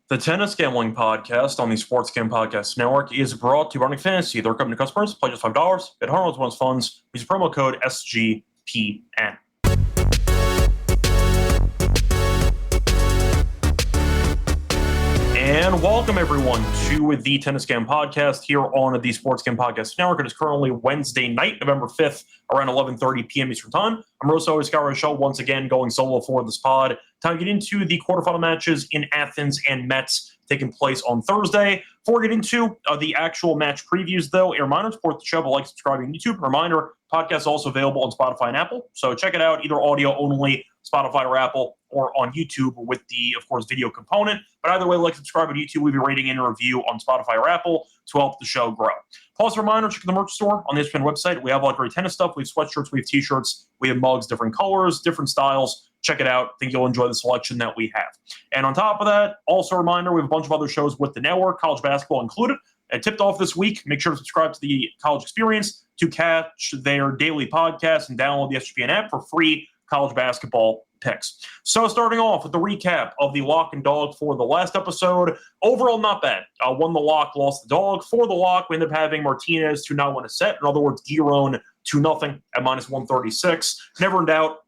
The Tennis Gambling Podcast on the Sports Gam Podcast Network is brought to you by Running Fantasy. They're coming to customers. Play just $5. Get $100 bonus funds. Use promo code SGPN. And welcome, everyone, to the Tennis Gam Podcast here on the Sports Gam Podcast Network. It is currently Wednesday night, November 5th, around 11:30 p.m. Eastern Time. I'm Moselle Open, once again going solo for this pod. Time to get into the quarterfinal matches in Athens and Metz taking place on Thursday. Before we get into the actual match previews, though, a reminder to support the show by subscribing to YouTube. Reminder, podcast is also available on Spotify and Apple. So check it out, either audio only, Spotify or Apple, or on YouTube with the, of course, video component. But either way, subscribe on YouTube. We'll be rating and review on Spotify or Apple to help the show grow. Plus, a reminder, check the merch store on the SGPN website. We have a lot of great tennis stuff. We have sweatshirts, we have t-shirts, we have mugs, different colors, different styles. Check it out. I think you'll enjoy the selection that we have. And on top of that, also a reminder, we have a bunch of other shows with the network, college basketball included. And tipped off this week, make sure to subscribe to the College Experience to catch their daily podcast and download the SGPN app for free college basketball picks. So starting off with the recap of the lock and dog for the last episode. Overall, not bad. Won the lock, lost the dog. For the lock, we ended up having Martinez to not win a set. In other words, Giron 2-0 at minus 136. Never in doubt.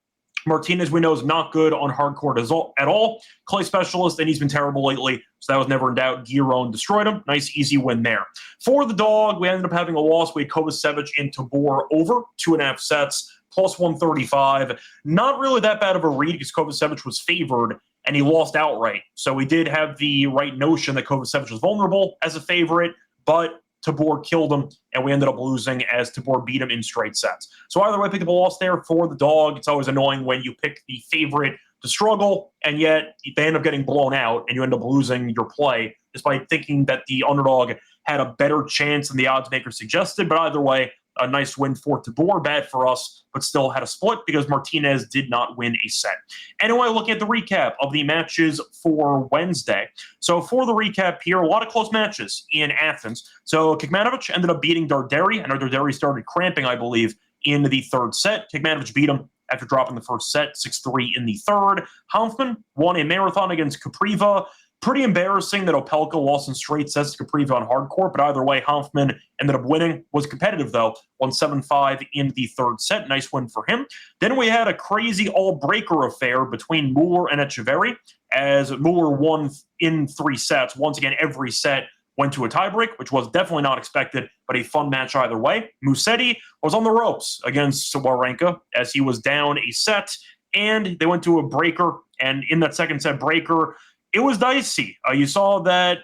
Martinez, we know, is not good on hard court at all. Clay specialist, and he's been terrible lately, so that was never in doubt. Giron destroyed him. Nice, easy win there. For the dog, we ended up having a loss. We had Kovacevic and Tabor over 2.5 sets, plus 135. Not really that bad of a read because Kovacevic was favored, and he lost outright. So we did have the right notion that Kovacevic was vulnerable as a favorite, but Tabor killed him, and we ended up losing as Tabor beat him in straight sets. So either way, pick up a loss there for the dog. It's always annoying when you pick the favorite to struggle, and yet they end up getting blown out, and you end up losing your play despite thinking that the underdog had a better chance than the odds maker suggested. But either way, a nice win for Tabor. Bad for us, but still had a split because Martinez did not win a set. Anyway, looking at the recap of the matches for Wednesday. So for the recap here, a lot of close matches in Athens. So Kekmanovic ended up beating Darderi. I know Darderi started cramping, I believe, in the third set. Kekmanovic beat him after dropping the first set, 6-3 in the third. Hanfmann won a marathon against Capriva. Pretty embarrassing that Opelka lost in straight sets to Capriva on hard court, but either way, Hanfmann ended up winning. Was competitive, though. Won 7-5 in the third set. Nice win for him. Then we had a crazy all-breaker affair between Muller and Echeverry, as Muller won in 3 sets. Once again, every set went to a tiebreak, which was definitely not expected, but a fun match either way. Musetti was on the ropes against Wawrinka as he was down a set, and they went to a breaker, and in that second set breaker, it was dicey. You saw that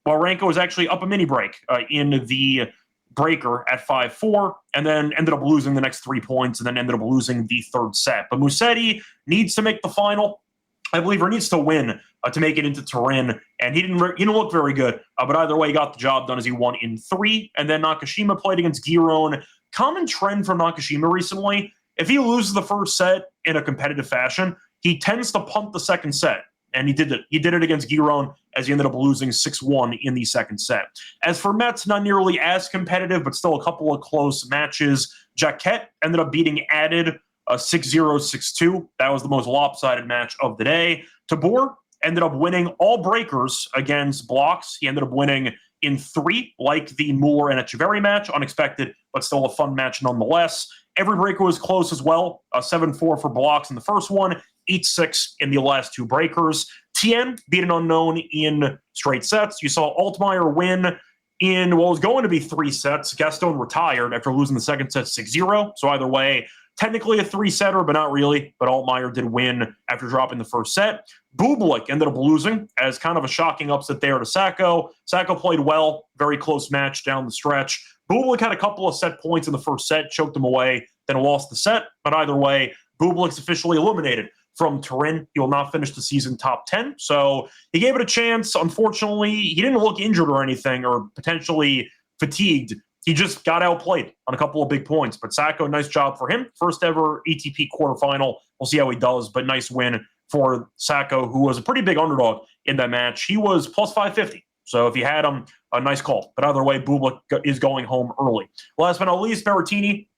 Wawrinka was actually up a mini break in the breaker at 5-4, and then ended up losing the next 3 points, and then ended up losing the third set. But Musetti needs to make the final, I believe, or needs to win to make it into Turin, and he didn't look very good. But either way, he got the job done as he won in 3. And then Nakashima played against Giron. Common trend from Nakashima recently, if he loses the first set in a competitive fashion, he tends to punt the second set. And he did it. He did it against Giron as he ended up losing 6-1 in the second set. As for Metz, not nearly as competitive, but still a couple of close matches. Jacquet ended up beating Added 6-0, 6-2. That was the most lopsided match of the day. Tabor ended up winning all breakers against blocks. He ended up winning in 3, like the Muller and Echeverry match. Unexpected, but still a fun match nonetheless. Every breaker was close as well. 7-4 for blocks in the first one. 8-6 in the last 2 breakers. Tien beat an unknown in straight sets. You saw Altmaier win in what was going to be 3 sets. Gaston retired after losing the second set 6-0. So either way, technically a 3-setter, but not really. But Altmaier did win after dropping the first set. Bublik ended up losing as kind of a shocking upset there to Sacco. Sacco played well. Very close match down the stretch. Bublik had a couple of set points in the first set, choked him away, then lost the set. But either way, Bublik's officially eliminated from Turin. He will not finish the season top 10. So he gave it a chance. Unfortunately, he didn't look injured or anything or potentially fatigued. He just got outplayed on a couple of big points. But Sacco, nice job for him. First ever ATP quarterfinal. We'll see how he does, but nice win for Sacco, who was a pretty big underdog in that match. He was plus 550. So if you had him, a nice call. But either way, Bublik is going home early. Last but not least, Berrettini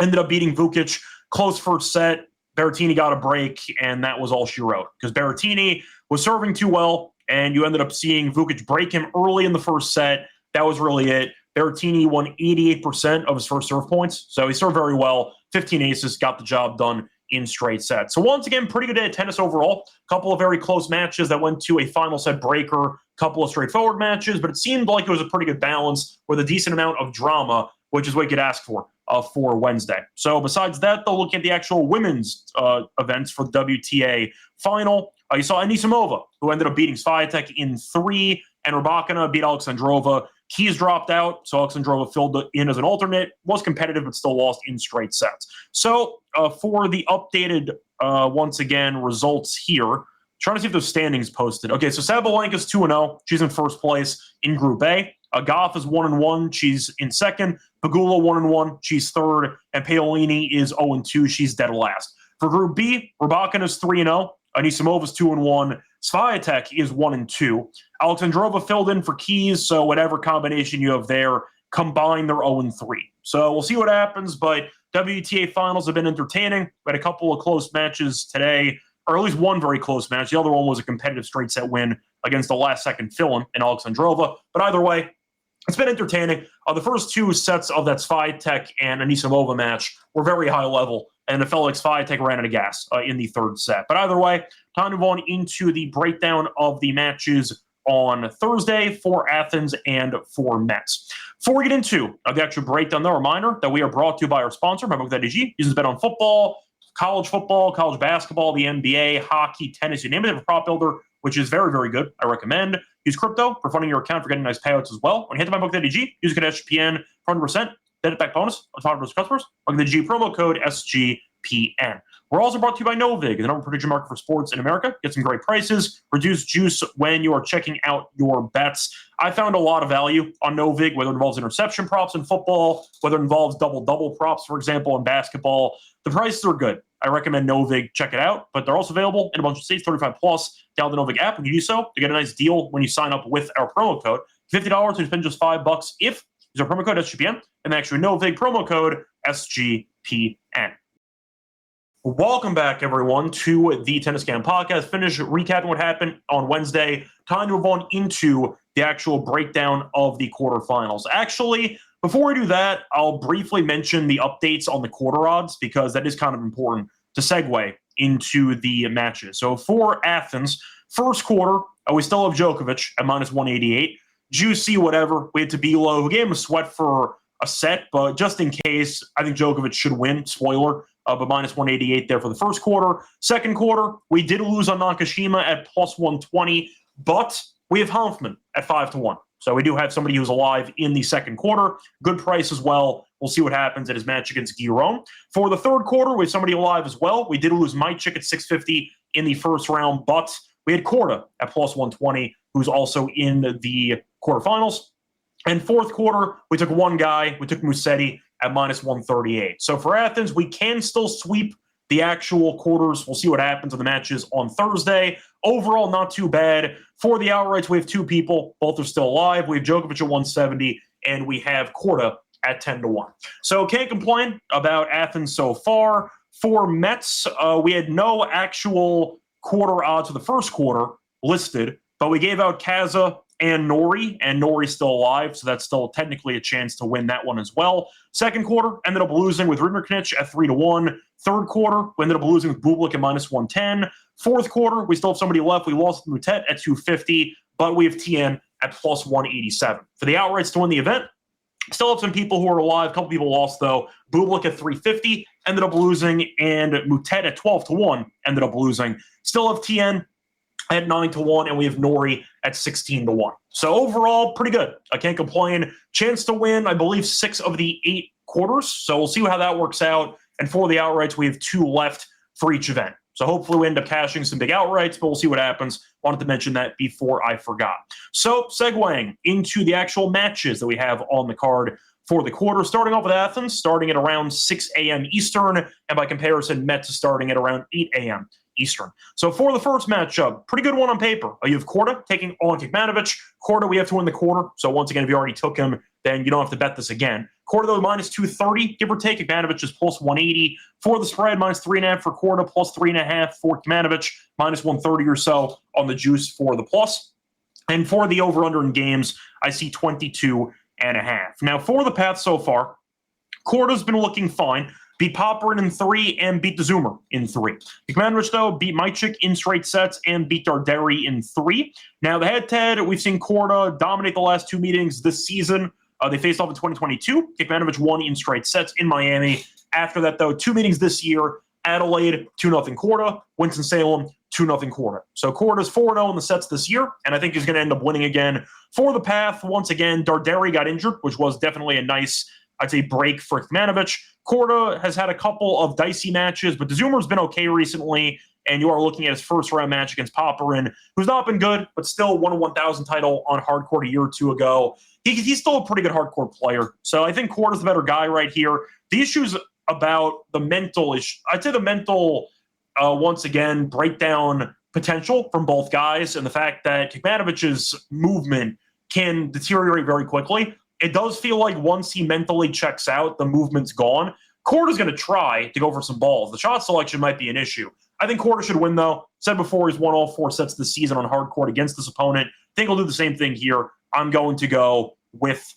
ended up beating Vukic. Close first set. Berrettini got a break, and that was all she wrote. Because Berrettini was serving too well, and you ended up seeing Vukic break him early in the first set. That was really it. Berrettini won 88% of his first serve points, so he served very well. 15 aces, got the job done in straight sets. So once again, pretty good day of tennis overall. A couple of very close matches that went to a final set breaker, couple of straightforward matches, but it seemed like it was a pretty good balance with a decent amount of drama, which is what you could ask for Wednesday. So besides that, they'll look at the actual women's events for the WTA final. You saw Anisimova, who ended up beating Swiatek in 3, and Rybakina beat Alexandrova. Keys dropped out, so Alexandrova filled in as an alternate, was competitive, but still lost in straight sets. So for the updated, once again, results here, trying to see if those standings posted. Okay, so Sabalenka's 2-0. She's in first place in Group A. Goff is 1-1. She's in second. Pegula 1-1. She's third. And Paolini is 0-2. She's dead last. For Group B, Rybakina's 3-0. Anisimova's 2-1. Swiatek is 1-2. Alexandrova filled in for Keys, so whatever combination you have there, combine their 0-3. So we'll see what happens, but WTA finals have been entertaining. We had a couple of close matches today, or at least one very close match. The other one was a competitive straight set win against the last-second fill-in in Alexandrova. But either way, it's been entertaining. The first two sets of that Swiatek and Anisimova match were very high level, and it felt like Swiatek ran out of gas in the third set. But either way, time to move on into the breakdown of the matches on Thursday for Athens and for Metz. Before we get into the actual breakdown, though, a reminder that we are brought to you by our sponsor, MyBook.ag. Uses bet on football, college basketball, the NBA, hockey, tennis, you name it. They have a prop builder, which is very, very good. I recommend. Use crypto for funding your account for getting nice payouts as well. When you head to MyBook.ag, use code SGPN for 100% debt back bonus on top of those customers. MyBook.ag promo code SGPN. We're also brought to you by Novig, the number one prediction market for sports in America. Get some great prices, reduce juice when you are checking out your bets. I found a lot of value on Novig, whether it involves interception props in football, whether it involves double-double props, for example, in basketball. The prices are good. I recommend Novig. Check it out. But they're also available in a bunch of states, 35 plus. Download the Novig app. When you do so, you get a nice deal when you sign up with our promo code. $50 to spend just $5 if use our promo code SGPN and actually Novig promo code SGPN. Welcome back, everyone, to the Tennis Scam Podcast. Finish recapping what happened on Wednesday. Time to move on into the actual breakdown of the quarterfinals. Actually, before we do that, I'll briefly mention the updates on the quarter odds because that is kind of important to segue into the matches. So for Athens, first quarter, we still have Djokovic at minus 188. Juicy, whatever. We had Tabilo, who gave him a sweat for a set, but just in case, I think Djokovic should win. Spoiler. But minus 188 there for the first quarter. Second quarter, we did lose on Nakashima at plus 120, but we have Hanfman at 5-1. So we do have somebody who's alive in the second quarter. Good price as well. We'll see what happens at his match against Guillaume. For the third quarter, we have somebody alive as well. We did lose Majcik at 650 in the first round, but we had Korda at plus 120, who's also in the quarterfinals. And fourth quarter, we took one guy. We took Musetti at minus 138. So for Athens, we can still sweep the actual quarters. We'll see what happens in the matches on Thursday. Overall, not too bad. For the outrights, we have two people. Both are still alive. We have Djokovic at 170, and we have Korda at 10-1. So can't complain about Athens so far. For Metz, we had no actual quarter odds for the first quarter listed, but we gave out Kaza and Nori's still alive, so that's still technically a chance to win that one as well. Second quarter, ended up losing with Ridmerknich at 3-1. Third quarter, we ended up losing with Bublik at minus 110. Fourth quarter, we still have somebody left. We lost with Mutet at 250, but we have TN at plus 187. For the outrights to win the event, still have some people who are alive. A couple people lost, though. Bublik at 350, ended up losing, and Mutet at 12-1, ended up losing. Still have TN at 9-1, and we have Nori at 16-1. So overall, pretty good. I can't complain. Chance to win, I believe, 6 of the 8 quarters. So we'll see how that works out. And for the outrights, we have 2 left for each event. So hopefully we end up cashing some big outrights, but we'll see what happens. Wanted to mention that before I forgot. So segueing into the actual matches that we have on the card for the quarter, starting off with Athens, starting at around 6 a.m. Eastern, and by comparison, Metz is starting at around 8 a.m. Eastern. So for the first matchup, pretty good one on paper. You have Korda taking on Kekmanovic. Korda, we have to win the quarter. So once again, if you already took him, then you don't have to bet this again. Korda, though, minus 230, give or take. Kekmanovic is plus 180. For the spread, minus 3.5 for Korda, plus 3.5 for Kekmanovic, minus 130 or so on the juice for the plus. And for the over-under in games, I see 22.5. Now, for the path so far, Korda's been looking fine. Beat Popperin in 3 and beat the Zoomer in 3. Kecmanovic, though, beat Majcik in straight sets and beat Darderi in 3. Now, the head-to-head, we've seen Korda dominate the last 2 meetings this season. They faced off in 2022. Kecmanovic won in straight sets in Miami. After that, though, 2 meetings this year. Adelaide, 2-0 Korda. Winston-Salem, 2-0 Korda. So Korda's 4-0 in the sets this year, and I think he's going to end up winning again. For the path, once again, Darderi got injured, which was definitely a nice, I'd say, break for Kecmanovic. Korda has had a couple of dicey matches, but the Zoomer's been okay recently, and you are looking at his first-round match against Popperin, who's not been good, but still won a 1,000 title on hardcourt a year or 2 ago. He's still a pretty good hardcourt player, so I think Korda's the better guy right here. The issues about the mental issue, I'd say the mental, once again, breakdown potential from both guys, and the fact that Kecmanovic's movement can deteriorate very quickly. It does feel like once he mentally checks out, the movement's gone. Korda's going to try to go for some balls. The shot selection might be an issue. I think Korda should win, though. Said before, he's won all 4 sets this season on hard court against this opponent. I think he'll do the same thing here. I'm going to go with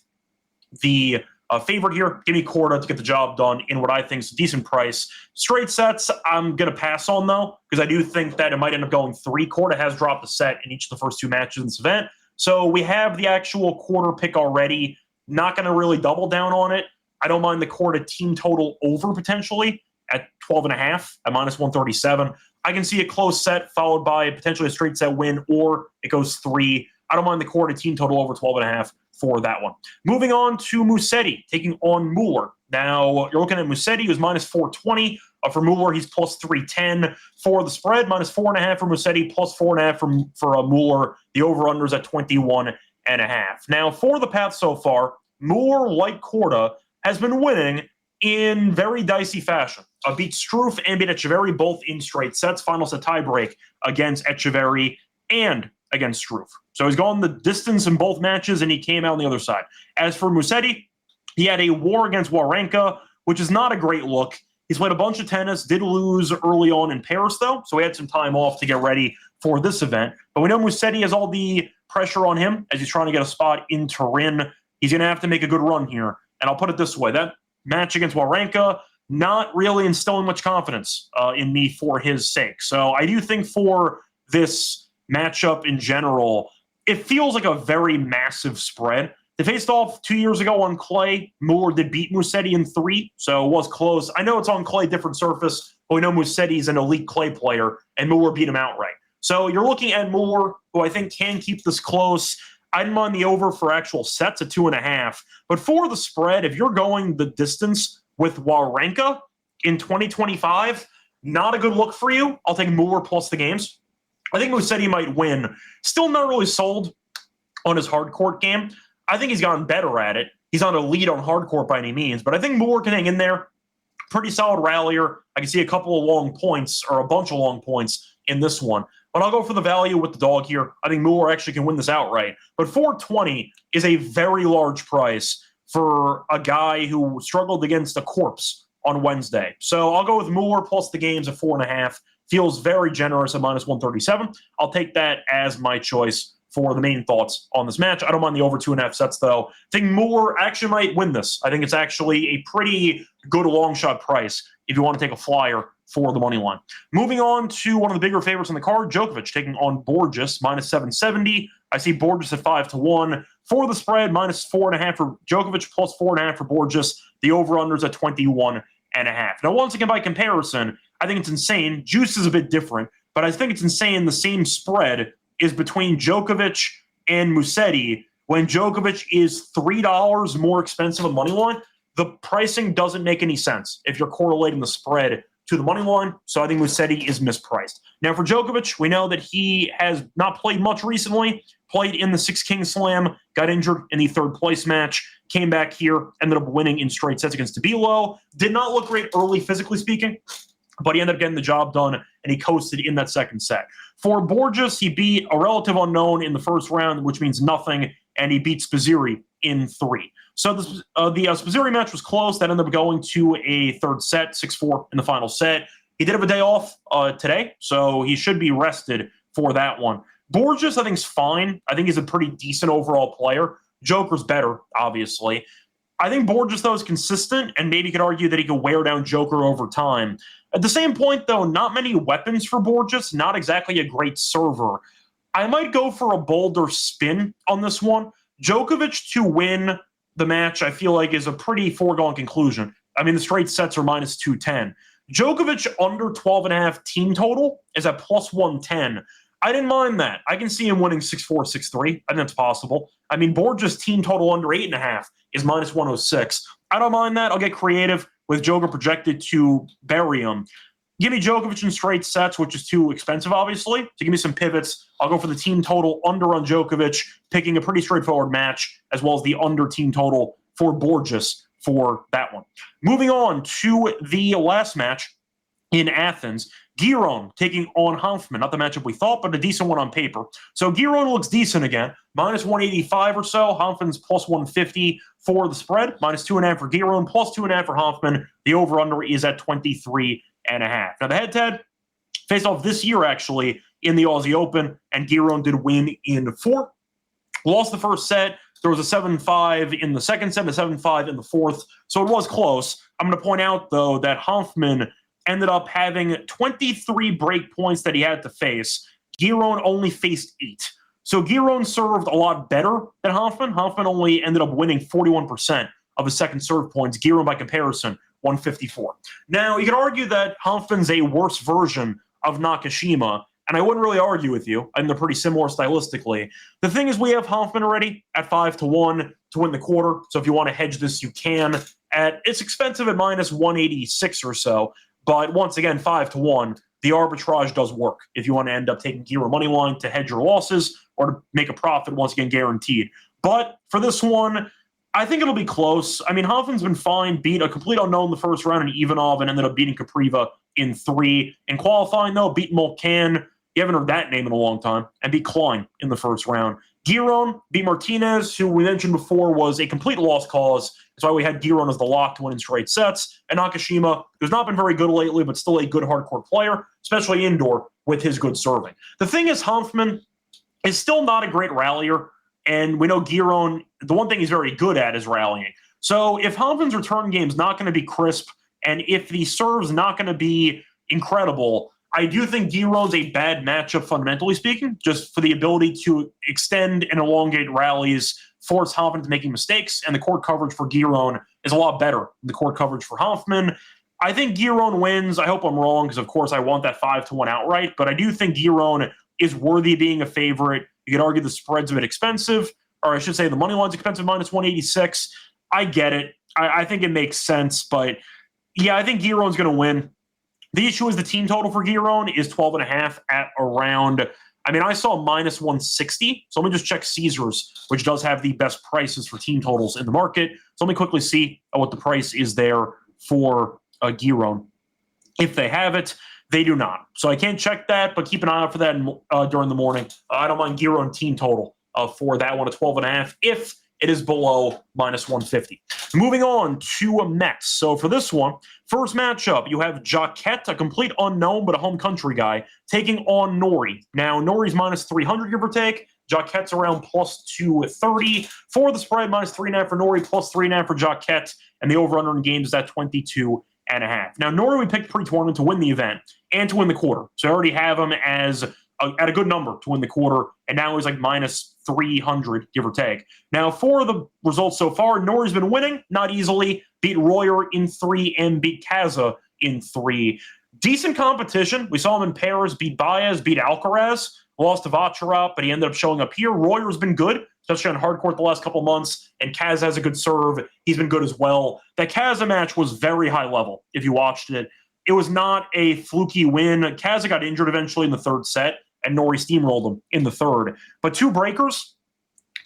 the favorite here. Give me Korda to get the job done in what I think is a decent price. Straight sets, I'm going to pass on, though, because I do think that it might end up going 3. Korda has dropped a set in each of the first 2 matches in this event. So we have the actual quarter pick already. Not going to really double down on it. I don't mind the Korda team total over potentially at 12.5 at -137. I can see a close set followed by potentially a straight set win, or it goes 3. I don't mind the Korda team total over 12.5 for that one. Moving on to Musetti taking on Muller. Now, you're looking at Musetti, who's -420. For Muller, he's +310 for the spread, -4.5 for Musetti, +4.5 for Muller. The over-under is at 21.5. Now, for the path so far, Muller, like Korda, has been winning in very dicey fashion. Beat Struff and beat Etcheverry both in straight sets. Final set tiebreak against Etcheverry and against Struff. So he's gone the distance in both matches, and he came out on the other side. As for Musetti, he had a war against Wawrinka, which is not a great look. He's played a bunch of tennis, did lose early on in Paris, though, so he had some time off to get ready for this event. But we know Musetti has all the pressure on him as he's trying to get a spot in Turin. He's going to have to make a good run here. And I'll put it this way. That match against Wawrinka, not really instilling much confidence in me for his sake. So I do think for this matchup in general, it feels like a very massive spread. They faced off 2 years ago on clay. Muller did beat Musetti in 3, so it was close. I know it's on clay, different surface, but we know Musetti's an elite clay player, and Muller beat him outright. So you're looking at Muller, who I think can keep this close. I didn't mind the over for actual sets at 2.5. But for the spread, if you're going the distance with Wawrinka in 2025, not a good look for you. I'll take Muller plus the games. I think Musetti might win. Still not really sold on his hard court game. I think he's gotten better at it. He's not elite on hard court by any means, but I think Muller can hang in there. Pretty solid rallier. I can see a couple of long points, or a bunch of long points in this one. But I'll go for the value with the dog here. I think Muller actually can win this outright. But 420 is a very large price for a guy who struggled against a corpse on Wednesday. So I'll go with Muller plus the games at 4.5. Feels very generous at -137. I'll take that as my choice for the main thoughts on this match. I don't mind the over 2.5 sets, though. I think Muller actually might win this. I think it's actually a pretty good long shot price if you want to take a flyer for the money line. Moving on to one of the bigger favorites on the card, Djokovic taking on Borges, -770. I see Borges at 5-1. For the spread, -4.5 for Djokovic, +4.5 for Borges. The over-unders at 21.5. Now, once again, by comparison, I think it's insane. Juice is a bit different, but I think it's insane the same spread is between Djokovic and Musetti when Djokovic is $3 more expensive on money line. The pricing doesn't make any sense if you're correlating the spread to the money line, so I think Musetti is mispriced. Now for Djokovic, we know that he has not played much recently, played in the Six Kings Slam, got injured in the third place match, came back here, ended up winning in straight sets against Tabilo. Did not look great early, physically speaking, but he ended up getting the job done, and he coasted in that second set. For Borges, he beat a relative unknown in the first round, which means nothing, and he beat Spizzirri in 3. So the Spizzirri match was close. That ended up going to a third set, 6-4 in the final set. He did have a day off today, so he should be rested for that one. Borges, I think, is fine. I think he's a pretty decent overall player. Joker's better, obviously. I think Borges, though, is consistent, and maybe you could argue that he could wear down Joker over time. At the same point, though, not many weapons for Borges, not exactly a great server. I might go for a bolder spin on this one. Djokovic to win the match, I feel like, is a pretty foregone conclusion. I mean, the straight sets are minus 210. Djokovic under 12.5 team total is at plus 110. I didn't mind that. I can see him winning 6-4, 6-3. I think that's possible. I mean, Borges' team total under 8.5 is minus 106. I don't mind that. I'll get creative with Joker projected to bury him. Give me Djokovic in straight sets, which is too expensive, obviously. So give me some pivots. I'll go for the team total under on Djokovic, picking a pretty straightforward match, as well as the under team total for Borges for that one. Moving on to the last match in Athens. Giron taking on Hanfmann. Not the matchup we thought, but a decent one on paper. So Giron looks decent again. Minus 185 or so. Hanfmann's plus 150 for the spread. Minus 2.5 for Giron, plus 2.5 for Hanfmann. The over-under is at 23.5. Now the head-to-head faced off this year, actually, in the Aussie Open, and Giron did win in 4. Lost the first set. There was a 7-5 in the second set, a 7-5 in the fourth. So it was close. I'm going to point out, though, that Hanfmann ended up having 23 break points that he had to face. Giron only faced 8. So Giron served a lot better than Hanfmann. Hanfmann only ended up winning 41% of his second serve points. Giron, by comparison, 154. Now, you could argue that Hanfmann's a worse version of Nakashima, and I wouldn't really argue with you. I think they're pretty similar stylistically. The thing is, we have Hanfmann already at 5-1 to win the quarter. So if you want to hedge this, you can. It's expensive at minus 186 or so. But once again, 5-1, the arbitrage does work if you want to end up taking Giron money line to hedge your losses or to make a profit, once again, guaranteed. But for this one, I think it'll be close. I mean, Hanfmann's been fine, beat a complete unknown the first round in Ivanov and ended up beating Kapriva in 3. In qualifying, though, beat Mulcan. You haven't heard that name in a long time, and beat Klein in the first round. Giron beat Martinez, who we mentioned before was a complete lost cause. That's why we had Giron as the lock to win in straight sets. And Nakashima, who's not been very good lately, but still a good hardcore player, especially indoor with his good serving. The thing is, Hanfmann is still not a great rallier, and we know Giron, the one thing he's very good at is rallying. So if Hanfmann's return game is not going to be crisp, and if the serve's not going to be incredible, I do think Giron's a bad matchup, fundamentally speaking, just for the ability to extend and elongate rallies, force Hanfmann to making mistakes, and the court coverage for Giron is a lot better than the court coverage for Hanfmann. I think Giron wins. I hope I'm wrong, because, of course, I want that 5-1 outright, but I do think Giron is worthy of being a favorite. You could argue the spread's a bit expensive, or I should say the money line's expensive, minus 186. I get it. I think it makes sense, but, yeah, I think Giron's going to win. The issue is the team total for Giron is 12.5 at around, I mean, I saw minus 160. So let me just check Caesars, which does have the best prices for team totals in the market. So let me quickly see what the price is there for Giron. If they have it, they do not. So I can't check that, but keep an eye out for that during the morning. I don't mind Giron team total for that one at 12.5 if it is below minus 150. Moving on to Metz. So for this one, first matchup, you have Jacquet, a complete unknown but a home country guy, taking on Norrie. Now, Norrie's minus 300, give or take. Jacquet's around plus 230. For the spread, minus 3.5 for Norrie, plus 3.5 for Jacquet, and the over-under in games is at 22.5. Now, Norrie we picked pre-tournament to win the event and to win the quarter. So I already have him as at a good number to win the quarter, and now he's like minus 300, give or take. Now, for the results so far, Norrie's been winning, not easily, beat Royer in 3 and beat Kaza in 3. Decent competition. We saw him in pairs, beat Baez, beat Alcaraz, lost to Vacharov, but he ended up showing up here. Royer's been good, especially on hard court the last couple months, and Kaza has a good serve. He's been good as well. That Kaza match was very high level, if you watched it. It was not a fluky win. Kaza got injured eventually in the third set, and Norrie steamrolled him in the third. But 2 breakers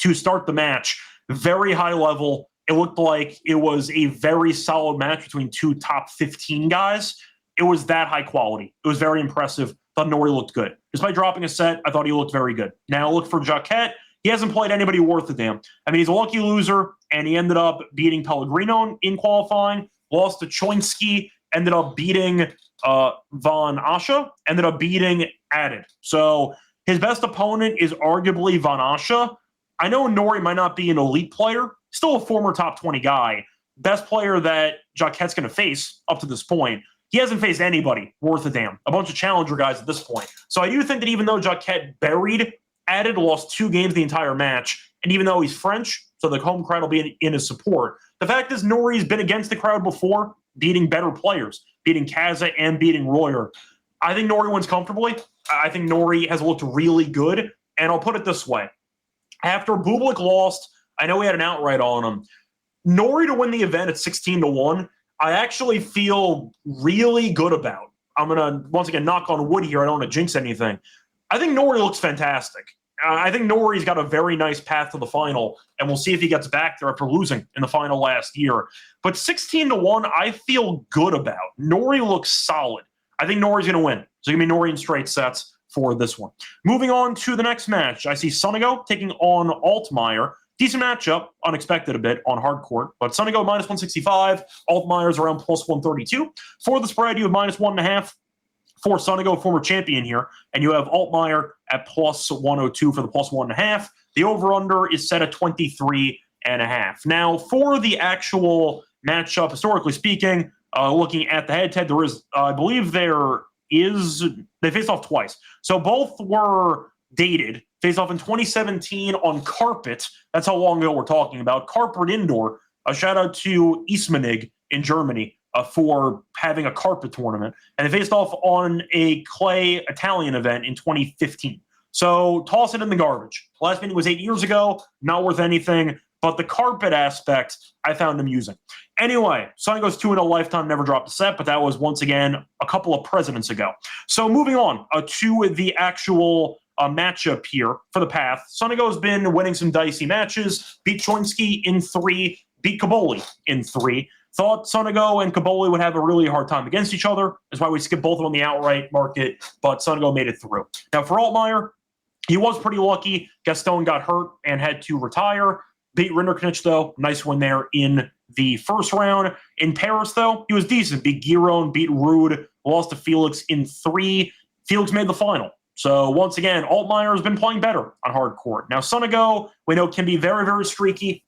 to start the match, very high level. It looked like it was a very solid match between 2 top 15 guys. It was that high quality. It was very impressive. Thought Norrie looked good. Despite dropping a set, I thought he looked very good. Now look for Jacquet. He hasn't played anybody worth a damn. I mean, he's a lucky loser, and he ended up beating Pellegrino in qualifying, lost to Choinsky, ended up beating Von Asha, ended up beating Added. So His best opponent is arguably Van Asche. I know Norrie might not be an elite player, still a former top 20 guy. Best player that Jacquet's going to face up to this point. He hasn't faced anybody worth a damn. A bunch of challenger guys at this point. So I do think that even though Jacquet lost 2 games the entire match, and even though he's French, so the home crowd will be in his support, the fact is Norrie's been against the crowd before, beating better players, beating Kaza and beating Royer. I think Norrie wins comfortably. I think Norrie has looked really good, and I'll put it this way. After Bublik lost, I know he had an outright on him. Norrie to win the event at 16-1, I actually feel really good about. I'm going to, once again, knock on wood here. I don't want to jinx anything. I think Norrie looks fantastic. I think Norrie's got a very nice path to the final, and we'll see if he gets back there after losing in the final last year. But 16-1, I feel good about. Norrie looks solid. I think Norrie's going to win. So it's going to be Norrie in straight sets for this one. Moving on to the next match, I see Sonego taking on Altmaier. Decent matchup, unexpected a bit on hard court, but Sonego minus 165, Altmaier's around plus 132. For the spread, you have minus 1.5 for Sonego, former champion here, and you have Altmaier at plus 102 for the plus 1.5. The over-under is set at 23.5. Now, for the actual matchup, historically speaking, looking at the head-to-head, there is, I believe they faced off twice. So both were dated, faced off in 2017 on carpet. That's how long ago we're talking about. Carpet indoor. A shout out to Ismaning in Germany for having a carpet tournament. And they faced off on a clay Italian event in 2015. So toss it in the garbage. Last meeting was 8 years ago, not worth anything. But the carpet aspect, I found amusing. Anyway, Sonego's 2-0 lifetime, never dropped a set, but that was, once again, a couple of presidents ago. So moving on to the actual matchup here for the path. Sonego's been winning some dicey matches, beat Choinski in 3, beat Kaboli in 3. Thought Sonego and Kaboli would have a really hard time against each other. That's why we skipped both of them on the outright market, but Sonego made it through. Now, for Altmaier, he was pretty lucky. Gaston got hurt and had to retire. Beat Rinderknecht, though. Nice win there in the first round. In Paris, though, he was decent. Beat Giron, beat Ruud, lost to Felix in 3. Felix made the final. So, once again, Altmaier has been playing better on hard court. Now, Sonego, we know, can be very, very streaky,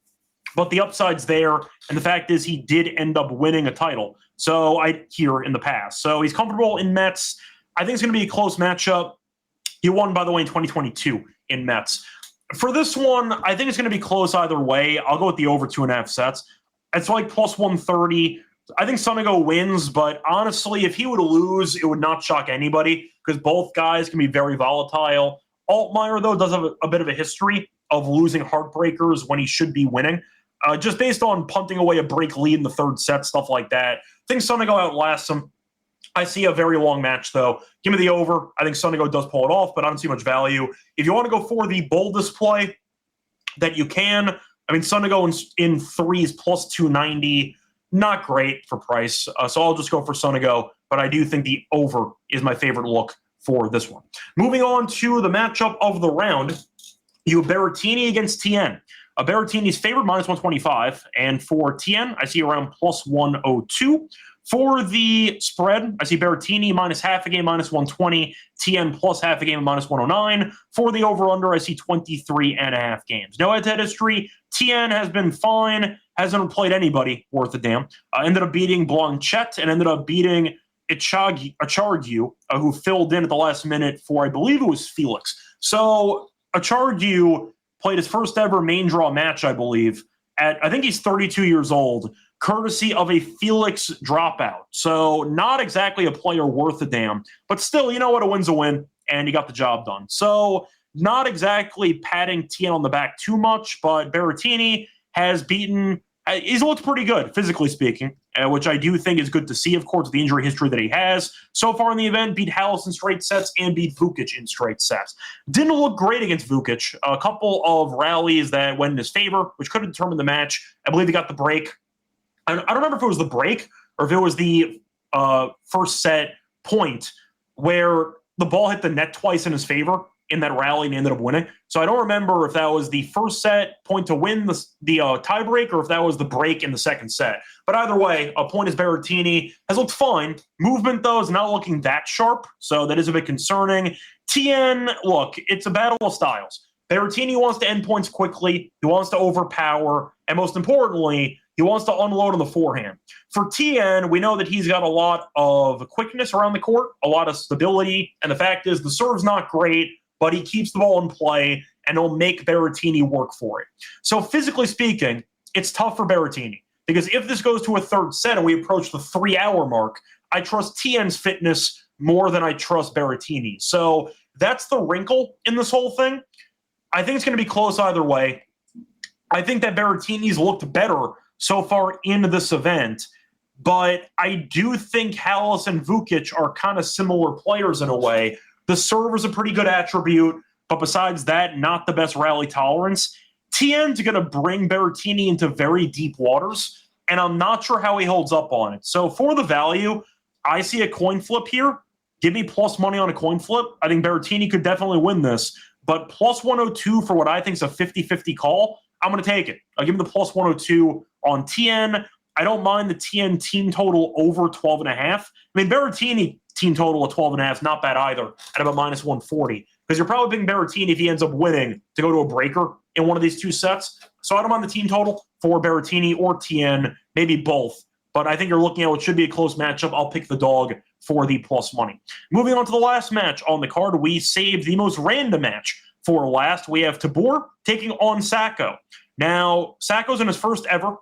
but the upside's there, and the fact is he did end up winning a title here in the past. So, he's comfortable in Metz. I think it's going to be a close matchup. He won, by the way, in 2022 in Metz. For this one, I think it's going to be close either way. I'll go with the over 2.5 sets. It's like plus 130. I think Sonego wins, but honestly, if he would lose, it would not shock anybody because both guys can be very volatile. Altmaier, though, does have a bit of a history of losing heartbreakers when he should be winning. Just based on punting away a break lead in the third set, stuff like that. I think Sonego outlasts him. I see a very long match, though. Give me the over. I think Sonego does pull it off, but I don't see much value. If you want to go for the boldest play that you can, I mean, Sonego in 3s plus 290, not great for price. So I'll just go for Sonego, but I do think the over is my favorite look for this one. Moving on to the matchup of the round, you have Berrettini against Tien. Berrettini's favored minus 125, and for Tien, I see around plus 102. For the spread, I see Berrettini minus half a game, minus 120. Tien plus half a game, minus 109. For the over-under, I see 23.5 games. No head-to-head history. Tien has been fine. Hasn't played anybody worth a damn. Ended up beating Blanchet and ended up beating Achardiu, who filled in at the last minute for, I believe it was Felix. So Achardiu played his first ever main draw match, I believe, I think he's 32 years old, courtesy of a Felix dropout. So not exactly a player worth a damn, but still, you know what? A win's a win, and he got the job done. So not exactly patting Tien on the back too much, but Berrettini has he's looked pretty good, physically speaking, which I do think is good to see, of course, with the injury history that he has. So far in the event, beat Hallis in straight sets and beat Vukic in straight sets. Didn't look great against Vukic. A couple of rallies that went in his favor, which could have determined the match. I believe he got the break. I don't remember if it was the break or if it was the first set point where the ball hit the net twice in his favor in that rally and he ended up winning. So I don't remember if that was the first set point to win the tiebreak or if that was the break in the second set. But either way, a point is Berrettini. Has looked fine. Movement, though, is not looking that sharp, so that is a bit concerning. Tien, look, it's a battle of styles. Berrettini wants to end points quickly. He wants to overpower. And most importantly, he wants to unload on the forehand. For Tien, we know that he's got a lot of quickness around the court, a lot of stability. And the fact is the serve's not great, but he keeps the ball in play, and he'll make Berrettini work for it. So physically speaking, it's tough for Berrettini. Because if this goes to a third set and we approach the 3-hour mark, I trust Tien's fitness more than I trust Berrettini. So that's the wrinkle in this whole thing. I think it's going to be close either way. I think that Berrettini's looked better so far in this event, but I do think Hallis and Vukic are kind of similar players in a way. The serve is a pretty good attribute, but besides that, not the best rally tolerance. Tien's going to bring Berrettini into very deep waters, and I'm not sure how he holds up on it. So for the value, I see a coin flip here. Give me plus money on a coin flip. I think Berrettini could definitely win this, but plus 102 for what I think is a 50-50 call, I'm going to take it. I'll give him the plus 102 on Tien. I don't mind the Tien team total over 12.5. I mean, Berrettini team total of 12.5 is not bad either at about minus 140, because you're probably picking Berrettini if he ends up winning to go to a breaker in one of these two sets. So I don't mind the team total for Berrettini or Tien, maybe both. But I think you're looking at what should be a close matchup. I'll pick the dog for the plus money. Moving on to the last match on the card, we saved the most random match for last. We have Tabor taking on Sacco. Now, Sacco's in his first ever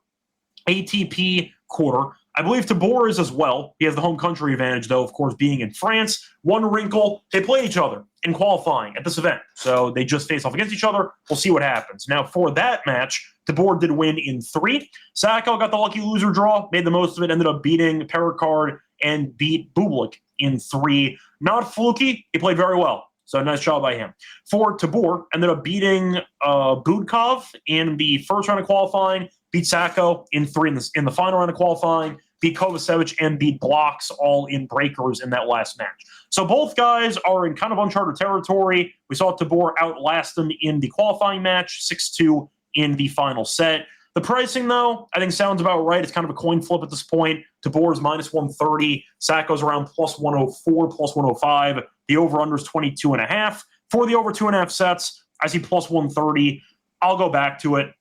ATP quarter. I believe Tabor is as well. He has the home country advantage, though, of course, being in France. One wrinkle, they play each other in qualifying at this event. So they just face off against each other. We'll see what happens. Now, for that match, Tabor did win in 3. Sacco got the lucky loser draw, made the most of it, ended up beating Perricard and beat Bublik in 3. Not fluky. He played very well. So nice job by him. For Tabor, ended up beating Budkov in the first round of qualifying, beat Sacco in 3 in the final round of qualifying, beat Kovacevic, and beat Blocks all in breakers in that last match. So both guys are in kind of uncharted territory. We saw Tabor outlast them in the qualifying match, 6-2 in the final set. The pricing, though, I think sounds about right. It's kind of a coin flip at this point. Tabor's minus 130. Sacco's around plus 104, plus 105. The over-under is 22.5. For the over 2.5 sets, I see plus 130. I'll go back to it.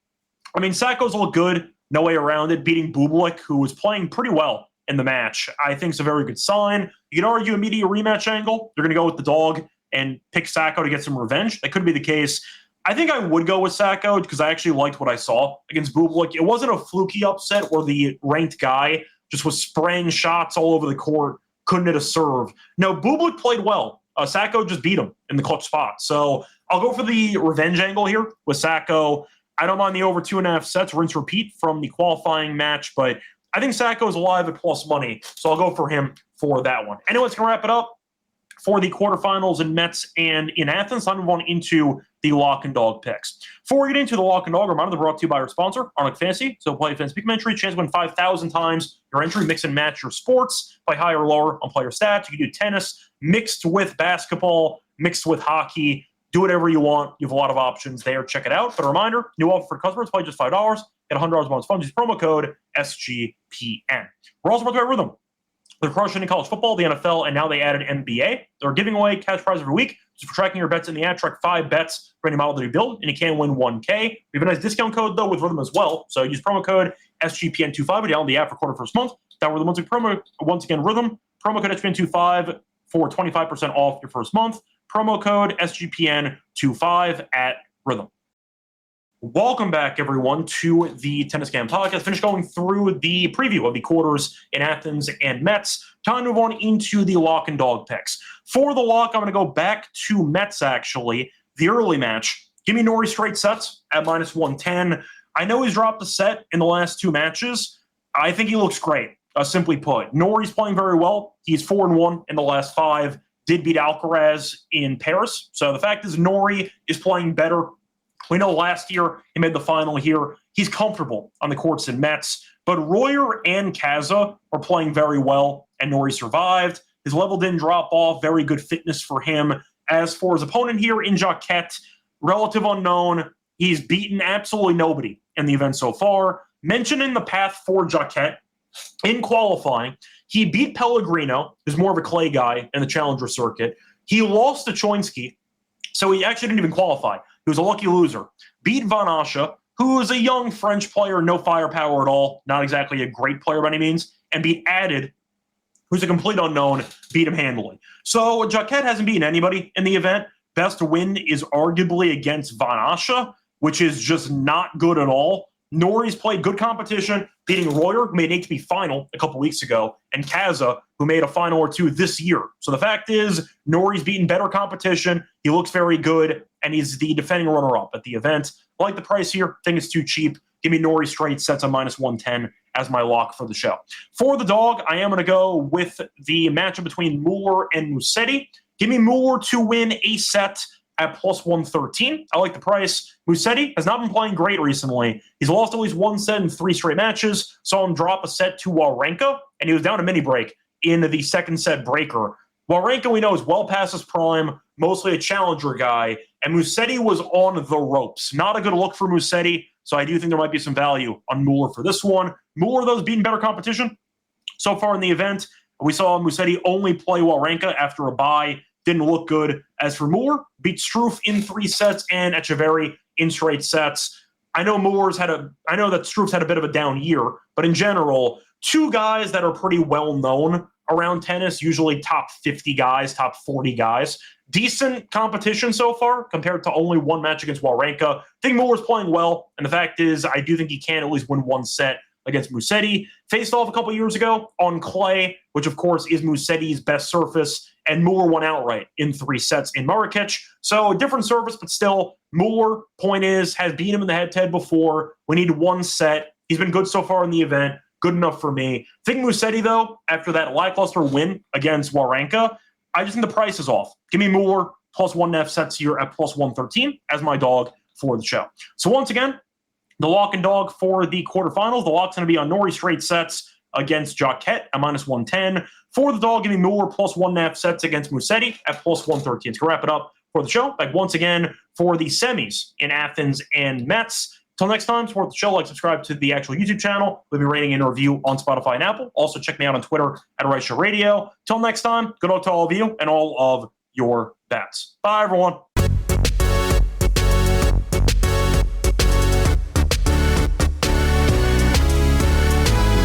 I mean, Sacco's look good. No way around it. Beating Bublik, who was playing pretty well in the match, I think is a very good sign. You can argue immediate rematch angle. They're going to go with the dog and pick Sacco to get some revenge. That could be the case. I think I would go with Sacco because I actually liked what I saw against Bublik. It wasn't a fluky upset where the ranked guy just was spraying shots all over the court, couldn't hit a serve. No, Bublik played well. Sacco just beat him in the clutch spot. So I'll go for the revenge angle here with Sacco. I don't mind the over 2.5 sets, rinse repeat from the qualifying match, but I think Sacco is alive at plus money, so I'll go for him for that one. Anyway, let's wrap it up for the quarterfinals in Metz and in Athens. I'm going into the lock and dog picks. Before we get into the lock and dog, reminder they're brought to you by our sponsor, Arnold Fantasy. So play Fantasy Pick Entry, chance to win 5,000 times your entry, mix and match your sports, play higher or lower on player stats. You can do tennis mixed with basketball, mixed with hockey. Do whatever you want. You have a lot of options there. Check it out. But a reminder, new offer for customers, play just $5. Get $100 bonus funds. Use promo code SGPN. We're also brought to you by Rhythm. They're crushing in college football, the NFL, and now they added NBA. They're giving away cash prizes every week. So for tracking your bets in the app, track 5 bets for any model that you build, and you can win $1K. We have a nice discount code, though, with Rhythm as well. So use promo code SGPN25 to download the app for quarter first month. That were the once again, Rhythm, promo code SGPN25 for 25% off your first month. Promo code SGPN25 at Rhythm. Welcome back, everyone, to the Tennis Scam Podcast. Finished going through the preview of the quarters in Athens and Metz. Time to move on into the lock and dog picks. For the lock, I'm going to go back to Metz, actually. The early match. Give me Norrie straight sets at minus 110. I know he's dropped a set in the last 2 matches. I think he looks great, simply put. Norrie's playing very well. He's 4-1 in the last 5. Did beat Alcaraz in Paris. So the fact is Norrie is playing better. We know last year he made the final here. He's comfortable on the courts in Metz. But Royer and Kaza are playing very well, and Norrie survived. His level didn't drop off. Very good fitness for him. As for his opponent here in Jacquet, relative unknown. He's beaten absolutely nobody in the event so far. Mentioned in the path for Jacquet, in qualifying, he beat Pellegrino, who's more of a clay guy in the challenger circuit. He lost to Choinski, so he actually didn't even qualify. He was a lucky loser. Beat Van Asche, who is a young French player, no firepower at all, not exactly a great player by any means, and beat Added, who's a complete unknown, beat him handily. So Jacquet hasn't beaten anybody in the event. Best win is arguably against Van Asche, which is just not good at all. Norrie's played good competition, beating Royer, who made an ATP final a couple weeks ago, and Kaza, who made a final or two this year. So the fact is, Norrie's beaten better competition. He looks very good, and he's the defending runner-up at the event. I like the price here. Think it's too cheap. Give me Norrie straight sets on -110 as my lock for the show. For the dog, I am going to go with the matchup between Muller and Musetti. Give me Muller to win a set at +113. I like the price. Musetti has not been playing great recently. He's lost at least one set in 3 straight matches. Saw him drop a set to Wawrinka, and he was down a mini break in the second set breaker. Wawrinka, we know, is well past his prime, mostly a challenger guy, and Musetti was on the ropes. Not a good look for Musetti, so I do think there might be some value on Muller for this one. Muller, though, has beaten better competition so far in the event. We saw Musetti only play Wawrinka after a bye. Didn't look good. As for Muller, beat Struff in 3 sets and Echeverry in straight sets. I know that Struff's had a bit of a down year, but in general, 2 guys that are pretty well known around tennis, usually top 50 guys, top 40 guys. Decent competition so far compared to only 1 match against Wawrinka. I think Muller's playing well, and the fact is I do think he can at least win 1 set against Musetti. Faced off a couple years ago on clay, which of course is Musetti's best surface, and Muller won outright in 3 sets in Marrakech. So a different surface, but still, Muller, point is, has beat him in the head-to-head before. We need 1 set. He's been good so far in the event. Good enough for me. I think Musetti, though, after that lackluster win against Wawrinka, I just think the price is off. Give me Muller +1.5 sets here at +113 as my dog for the show. So once again, the lock and dog for the quarterfinals. The lock's going to be on Norrie straight sets against Jacquet at -110. For the dog, give me Muller +1.5 sets against Musetti at +113. To wrap it up for the show, back once again for the semis in Athens and Metz. Till next time, support the show, like, subscribe to the actual YouTube channel. We'll be rating and review on Spotify and Apple. Also, check me out on Twitter at Reichel Radio. Till next time, good luck to all of you and all of your bets. Bye, everyone.